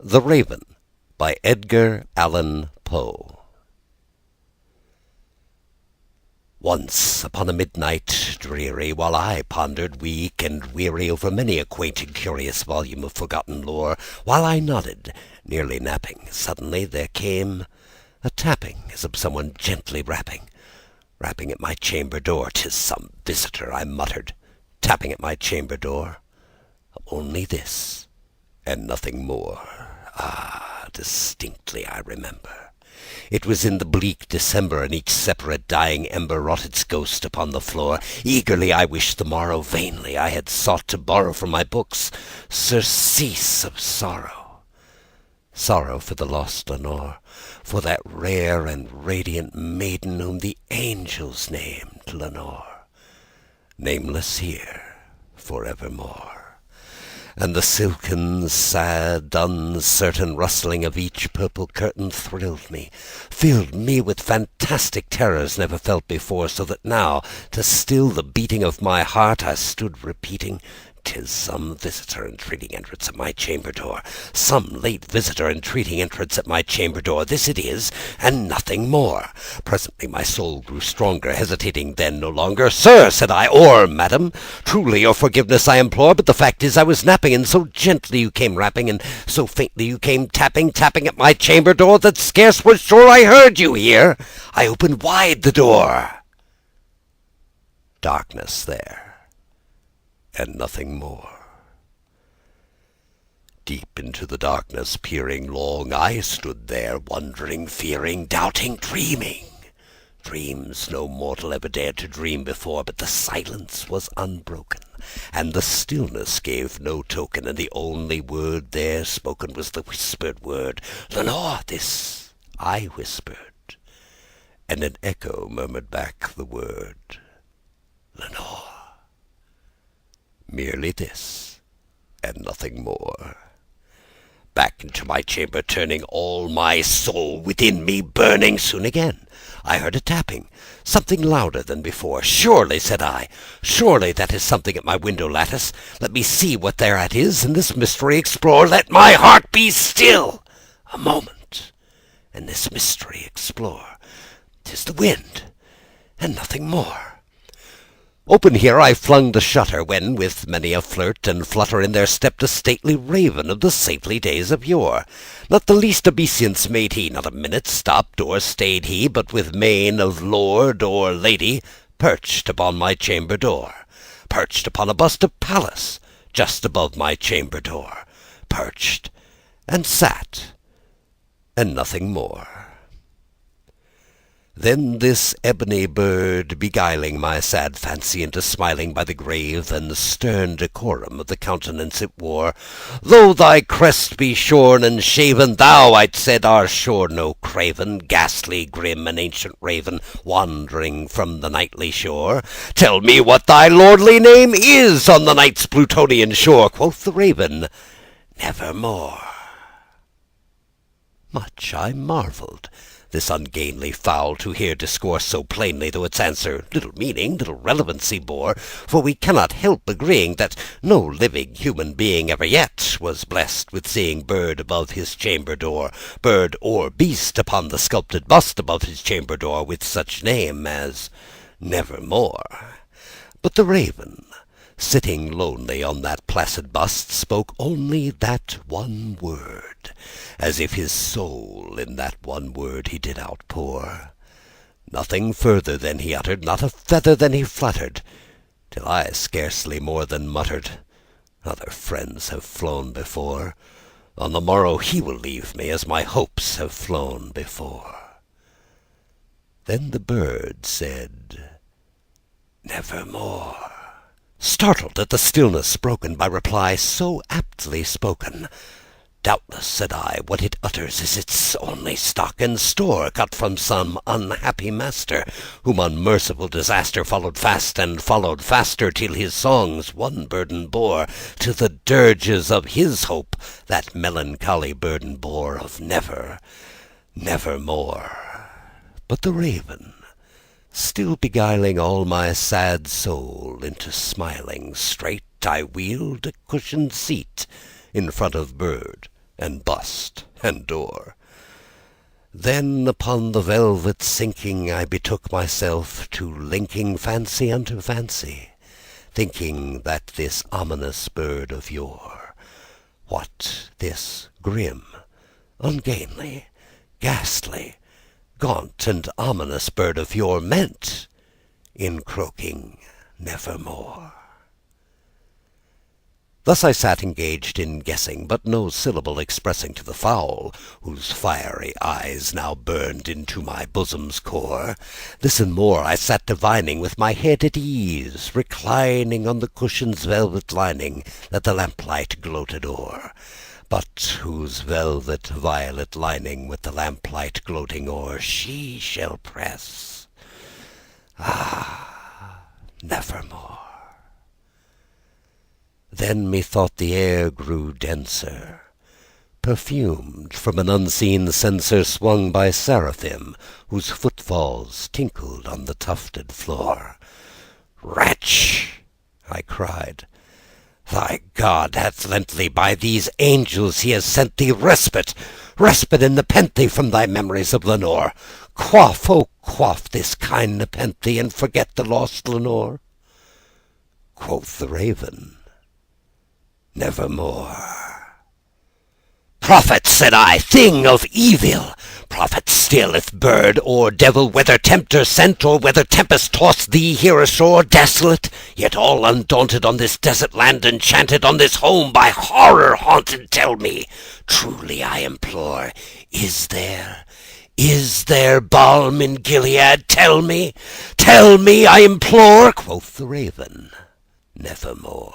The Raven by Edgar Allan Poe. Once upon a midnight dreary, while I pondered weak and weary over many a quaint and curious volume of forgotten lore, while I nodded, nearly napping, suddenly there came a tapping as of someone gently rapping at my chamber door. "'Tis some visitor," I muttered, tapping at my chamber door. Only this, and nothing more. Ah, distinctly I remember. It was in the bleak December, and each separate dying ember wrought its ghost upon the floor. Eagerly I wished the morrow, vainly I had sought to borrow from my books surcease of sorrow. Sorrow for the lost Lenore, for that rare and radiant maiden whom the angels named Lenore, nameless here forevermore. And the silken, sad, uncertain rustling of each purple curtain thrilled me, filled me with fantastic terrors never felt before, so that now, to still the beating of my heart, I stood repeating, "'Tis some visitor entreating entrance at my chamber door, some late visitor entreating entrance at my chamber door. This it is, and nothing more." Presently my soul grew stronger, hesitating then no longer. "Sir," said I, "or madam, truly your forgiveness I implore, but the fact is I was napping, and so gently you came rapping, and so faintly you came tapping at my chamber door, that scarce was sure I heard you here. I opened wide the door. Darkness there, and nothing more. Deep into the darkness peering long, I stood there, wondering, fearing, doubting, dreaming. Dreams no mortal ever dared to dream before, but the silence was unbroken, and the stillness gave no token, and the only word there spoken was the whispered word, "Lenore." This I whispered, and an echo murmured back the word, "Lenore." Merely this, and nothing more. Back into my chamber turning, all my soul within me burning. Soon again I heard a tapping, something louder than before. "Surely," said I, "surely that is something at my window lattice. Let me see what thereat is, and this mystery explore. Let my heart be still a moment, and this mystery explore. 'Tis the wind, and nothing more." Open here I flung the shutter, when, with many a flirt and flutter, in there stepped a stately raven of the saintly days of yore. Not the least obeisance made he, not a minute stopped or stayed he, but with mien of lord or lady perched upon my chamber door, perched upon a bust of Pallas just above my chamber door, perched and sat, and nothing more. Then this ebony bird, beguiling my sad fancy into smiling by the grave and stern decorum of the countenance it wore, "Though thy crest be shorn and shaven, thou," I'd said, "art sure no craven, ghastly, grim, and ancient raven, wandering from the nightly shore. Tell me what thy lordly name is on the night's Plutonian shore." Quoth the raven, "Nevermore." Much I marvelled this ungainly fowl to hear discourse so plainly, though its answer little meaning, little relevancy bore, for we cannot help agreeing that no living human being ever yet was blessed with seeing bird above his chamber door, bird or beast upon the sculpted bust above his chamber door, with such name as Nevermore. But the raven, sitting lonely on that placid bust, spoke only that one word, as if his soul in that one word he did outpour. Nothing further than he uttered, not a feather than he fluttered, till I scarcely more than muttered, "Other friends have flown before. On the morrow he will leave me, as my hopes have flown before." Then the bird said, "Nevermore," startled at the stillness broken by reply so aptly spoken. "Doubtless," said I, "what it utters is its only stock and store, cut from some unhappy master, whom unmerciful disaster followed fast and followed faster, till his songs one burden bore, till the dirges of his hope that melancholy burden bore of nevermore." But the raven, still beguiling all my sad soul into smiling, straight I wheeled a cushioned seat in front of bird and bust and door. Then upon the velvet sinking I betook myself to linking fancy unto fancy, thinking that this ominous bird of yore, what this grim, ungainly, ghastly, gaunt and ominous bird of yore meant in croaking nevermore. Thus I sat engaged in guessing, but no syllable expressing to the fowl, whose fiery eyes now burned into my bosom's core. This and more I sat divining, with my head at ease, reclining on the cushion's velvet lining that the lamplight gloated o'er, but whose velvet violet lining with the lamplight gloating o'er she shall press, nevermore. Then methought the air grew denser, perfumed from an unseen censer swung by seraphim, whose footfalls tinkled on the tufted floor. "Wretch!" I cried, "thy God hath lent thee, by these angels he has sent thee respite, respite and nepenthe from thy memories of Lenore. Quaff, oh quaff this kind nepenthe, and forget the lost Lenore." Quoth the raven, "Nevermore." "Prophet," said I, "thing of evil! Prophet still, if bird or devil, whether tempter sent, or whether tempest tossed thee here ashore, desolate, yet all undaunted, on this desert land enchanted, on this home by horror haunted, tell me, truly I implore, is there balm in Gilead? Tell me, I implore." Quoth the raven, "Nevermore."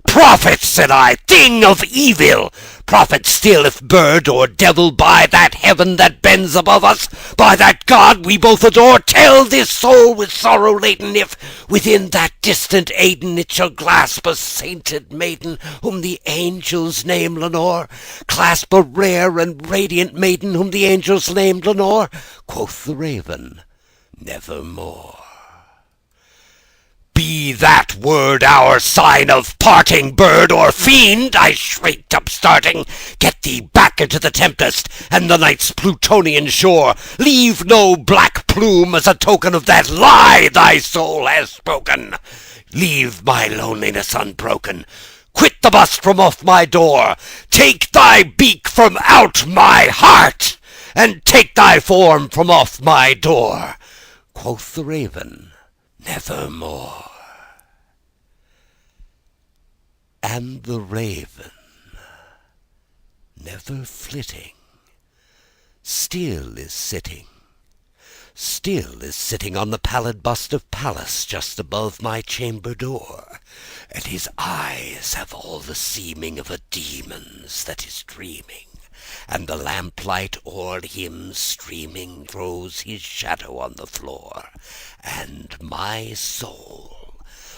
"Prophet," said I, "thing of evil! Prophet still, if bird or devil, by that heaven that bends above us, by that God we both adore, tell this soul with sorrow laden, if within that distant Aden it shall clasp a sainted maiden whom the angels name Lenore, clasp a rare and radiant maiden whom the angels named Lenore." Quoth the raven, "Nevermore." "Be that word our sign of parting, bird or fiend!" I shrieked, upstarting. "Get thee back into the tempest and the night's Plutonian shore. Leave no black plume as a token of that lie thy soul has spoken. Leave my loneliness unbroken. Quit the bust from off my door. Take thy beak from out my heart, and take thy form from off my door." Quoth the raven, "Nevermore." And the raven, never flitting, still is sitting on the pallid bust of Pallas just above my chamber door, and his eyes have all the seeming of a demon's that is dreaming, and the lamplight o'er him streaming throws his shadow on the floor, and my soul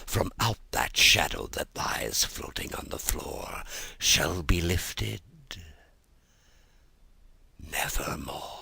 from out that shadow that lies floating on the floor shall be lifted nevermore.